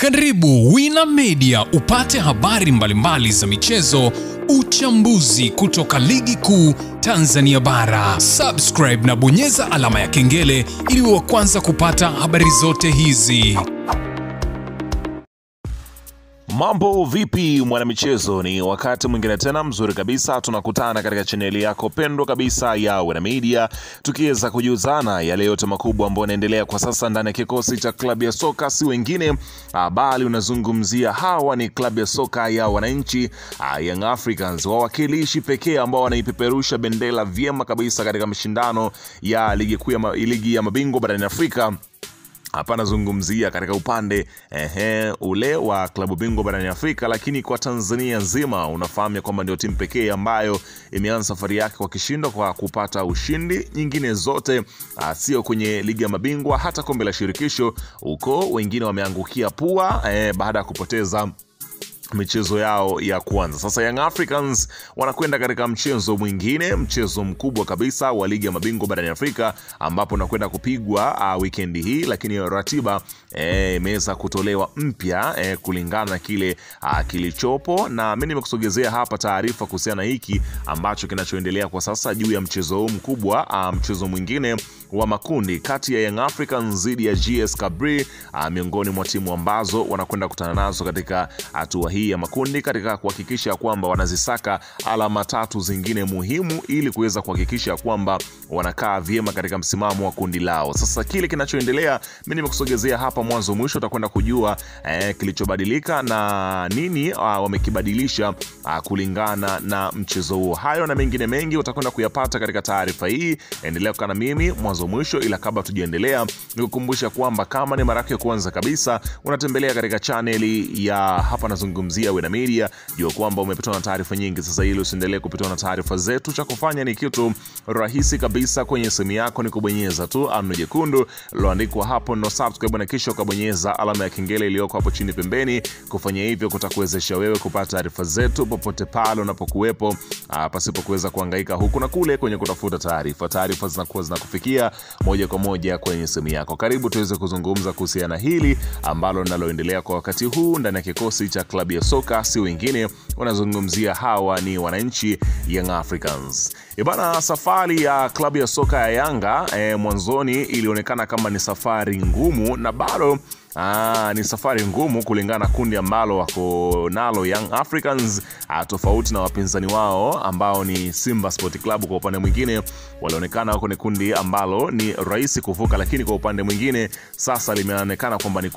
Karibu Wina Media upate habari mbalimbali za michezo, uchambuzi kutoka ligi kuu Tanzania bara. Subscribe na bonyeza alama ya kengele ili uwe wa kwanza kupata habari zote hizi. Mambo vipi mwanamichezo, ni wakati mwingine tena mzuri kabisa tunakutana katika chaneli yako pendwa kabisa ya Wina Media, tukiweza kujuzana yale yote makubwa ambayo yanaendelea kwa sasa ndani ya kikosi cha klabu ya soka si wengine bali unazungumzia hawa ni klabu ya soka ya wananchi Young Africans, wawakilishi pekee ambao wanaipeperusha bendera vyema kabisa katika mashindano ya ligi ya mabingwa barani Afrika. Hapa nazungumzia katika upande ule wa klabu bingwa barani Afrika, lakini kwa Tanzania nzima unafahamu kwamba ndio timu pekee ambayo imeanza safari yake kwa kishindo kwa kupata ushindi. Nyingine zote sio kwenye ligi ya mabingwa, hata kombe la shirikisho huko wengine wameangukia pua baada ya kupoteza michezo yao ya kwanza. Sasa Young Africans wanakwenda katika mchezo mwingine, mchezo mkubwa kabisa wa ligi ya mabingwa barani Afrika, ambapo nakwenda kupigwa weekend hii, lakini ratiba imeweza kutolewa mpya kulingana na kile kilichopo, na mimi nimekusogezea hapa taarifa kuhusiana hiki ambacho kinachoendelea kwa sasa juu ya mchezo huu mkubwa, mchezo mwingine wa makundi kati ya Young Africans dhidi ya GS Kabylie, miongoni mwa timu ambazo wanakwenda kukutana nazo katika hatua hii ya makundi, katika kuhakikisha kwamba wanazisaka alama tatu zingine muhimu ili kuweza kuhakikisha kwamba wanakaa vyema katika msimamo wa kundi lao. Sasa kile kinachoendelea mimi nimekusogezea hapa mwanzo mwisho, utakwenda kujua kilichobadilika na nini wamekibadilisha kulingana na mchezo huo. Hayo na mengine mengi utakwenda kuyapata katika taarifa hii. Endelea kukaa na mimi mwanzo mwisho, ila kabla tujiendelea nikukumbusha kwamba kama ni mara yako ya kwanza kabisa unatembelea katika channel ya hapa nazungumzia Wina Media, jua kwamba umepitwa na taarifa nyingi. Sasa ili usiendelee kupitwa na taarifa zetu, cha kufanya ni kitu rahisi kabisa. Kwenye simu yako ni kubonyeza tu alama nyekundu iliyoandikwa hapo no subscribe, na kisha ukabonyeza alama ya kengele iliyoko hapo chini pembeni. Kufanya hivyo kutakuwezesha wewe kupata taarifa zetu popote pale unapokuwepo, pasipo kuweza kuhangaika huku na kule kwenye kutafuta taarifa. Taarifa zinakuwa zinakufikia moja kwa moja kwenye simu yako. Karibu tuweze kuzungumza kuhusiana hili ambalo linaloendelea kwa wakati huu ndani ya kikosi cha klabu ya soka si wengine, unazungumzia hawa ni wananchi Young Africans. Bana, safari ya klabu ya soka ya Yanga mwanzoni ilionekana kama ni safari ngumu, na bado ni safari ngumu kulingana na kundi ambalo wako nalo Young Africans, tofauti na wapinzani wao ambao ni Simba Sport Club. Kwa upande mwingine walionekana wako ni kundi ambalo ni rahisi kuvuka, lakini kwa upande mwingine sasa limeonekana kwamba ni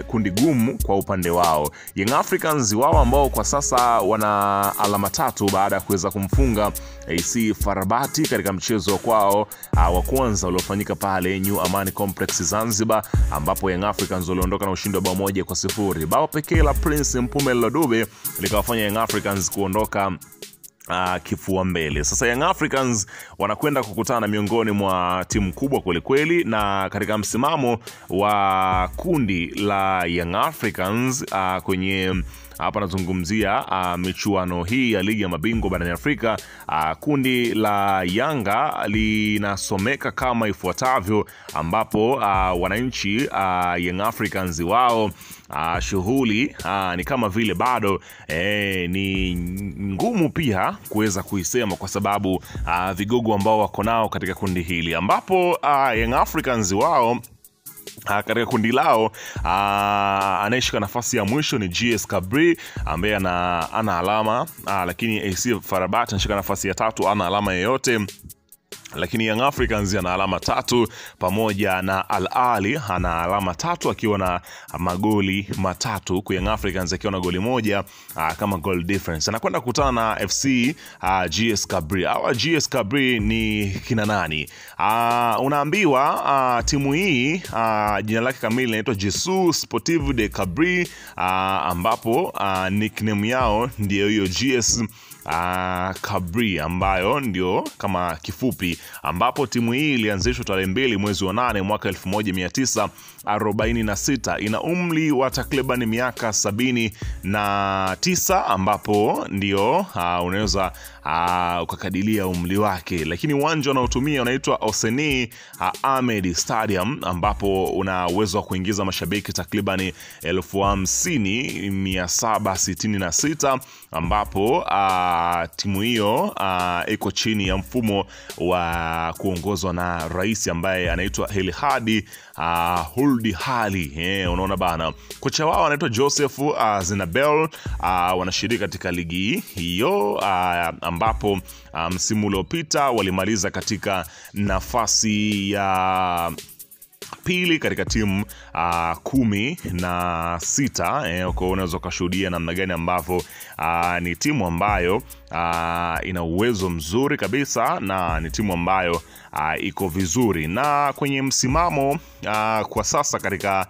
kundi gumu kwa upande wao. Young Africans wao ambao kwa sasa wana alama tatu baada ya kuweza kumfunga AC FAR Rabat katika mchezo kwao wa kwanza uliofanyika pale New Amani Complex Zanzibar, ambapo Young Africans waliondoka na ushindi wa bao 1-0. Bao pekee la Prince Mpumelelo Dube likawafanya Young Africans kuondoka kifua mbele. Sasa Young Africans wanakwenda kukutana miongoni mwa timu kubwa kweli kweli, na katika msimamo wa kundi la Young Africans kwenye hapa nazungumzia michuano hii ya ligi ya mabingwa barani Afrika, kundi la Yanga linasomeka kama ifuatavyo, ambapo wananchi Young Africans wao shughuli ni kama vile bado ni ngumu pia kuweza kuisema, kwa sababu vigogo ambao wako nao katika kundi hili, ambapo Young Africans wao katika kundi lao anayeshika nafasi ya mwisho ni GS Kabylie ambaye ana alama, lakini AC FAR Rabat anashika nafasi ya tatu, ana alama yoyote. Lakini Young Africans ana alama 3 pamoja na Al Ahly ana alama 3 akiwa na magoli 3, kwa Young Africans akiwa na goli 1 kama goal difference. Anakwenda kukutana na FC GS Kabylie. Hawa GS Kabylie ni kina nani? Unaambiwa timu hii jina lake kamili inaitwa Jesus Sportive de Kabylie, ambapo nickname yao ndio hiyo GS Kabri, ambayo ndio kama kifupi, ambapo timu hii ilianzishwa tarehe 2 mwezi wa 8 mwaka 1946. Ina umri wa takriban miaka 79, ambapo ndio unaweza ukakadiria umri wake, lakini uwanja unaotumia unaitwa Hossein Ahmed Stadium, ambapo una uwezo wa kuingiza mashabiki takriban 50,766, ambapo timu hiyo iko chini ya mfumo wa kuongozwa na rais ambaye anaitwa Elhadi Ould Ali. Unaona bana, kocha wao anaitwa Joseph Zinabel. Wanashiriki katika ligi hiyo, ambapo msimu uliopita walimaliza katika nafasi ya pili katika timu 16. Kwa unaweza kushuhudia namna gani ambavyo ni timu ambayo ina uwezo mzuri kabisa, na ni timu ambayo iko vizuri. Na kwenye msimamo kwa sasa katika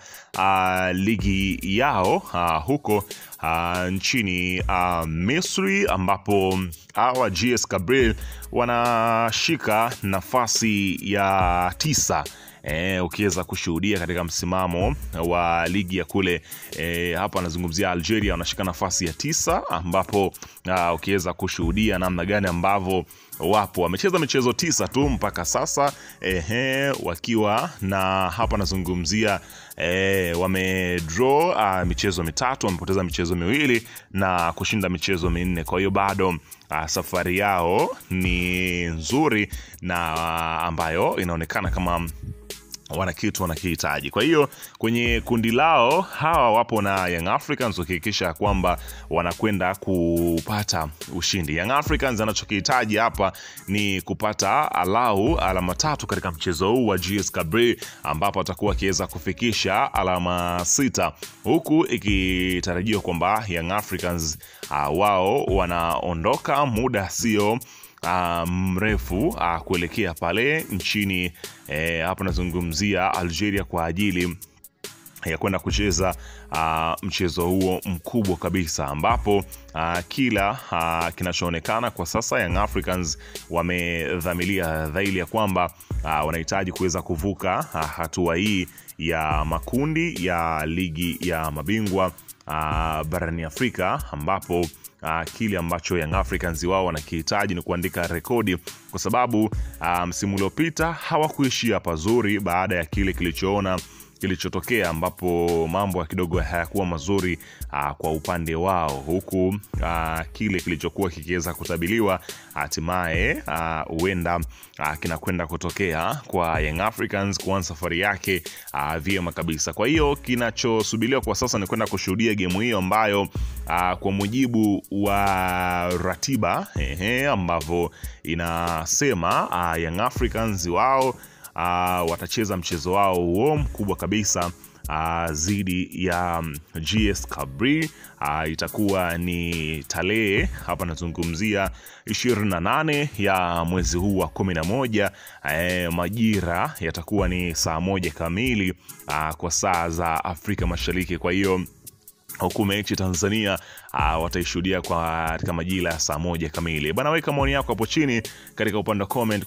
ligi yao huko nchini Misri, ambapo hawa GS Kabylie wanashika nafasi ya 9. Ukiweza kushuhudia katika msimamo wa ligi ya kule, hapa anazungumzia Algeria, wanashika nafasi ya 9, ambapo ukiweza kushuhudia namna gani ambavyo wamecheza michezo 9 tu mpaka sasa, wakiwa na hapa nazungumzia wamedraw michezo 3, wamepoteza michezo 2 na kushinda michezo 4. Kwa hiyo bado safari yao ni nzuri na ambayo inaonekana kama wana kitu wanakihitaji. Kwa hiyo kwenye kundi lao hawa wapo na Young Africans, wakihakikisha kwamba wanakwenda kupata ushindi. Young Africans anachokihitaji hapa ni kupata alama 3 katika mchezo huu wa GS Kabylie, ambapo atakuwa akiweza kufikisha alama 6, huku ikitarajiwa kwamba Young Africans wao wanaondoka muda sio mrefu kuelekea pale nchini, hapa nazungumzia Algeria, kwa ajili ya kwenda kucheza mchezo huo mkubwa kabisa, ambapo kila kinachoonekana kwa sasa Young Africans wamedhamiria dhahiri ya kwamba wanahitaji kuweza kuvuka hatua hii ya makundi ya ligi ya mabingwa barani Afrika, ambapo kile ambacho Young Africans wao wanakihitaji ni kuandika rekodi, kwa sababu msimu uliopita hawakuishia pazuri baada ya kile kilichotokea, ambapo mambo kidogo hayakuwa mazuri kwa upande wao, huku kile kilichokuwa kikiweza kutabiliwa hatimaye huenda kinakwenda kutokea kwa Young Africans kuanza safari yake vyema kabisa. Kwa hiyo kinachosubiriwa kwa sasa ni kwenda kushuhudia game hiyo ambayo kwa mujibu wa ratiba ambavyo inasema Young Africans wao watacheza mchezo wao huo mkubwa kabisa dhidi ya GS Kabylie. Itakuwa ni tarehe, hapa nazungumzia 28 ya mwezi huu wa 11. Majira yatakuwa ni saa 1 kamili kwa saa za Afrika Mashariki. Kwa hiyo huku mechi Tanzania wataishuhudia katika majira ya saa 1 kamili. Bana, weka maoni yako hapo chini katika upande wa comment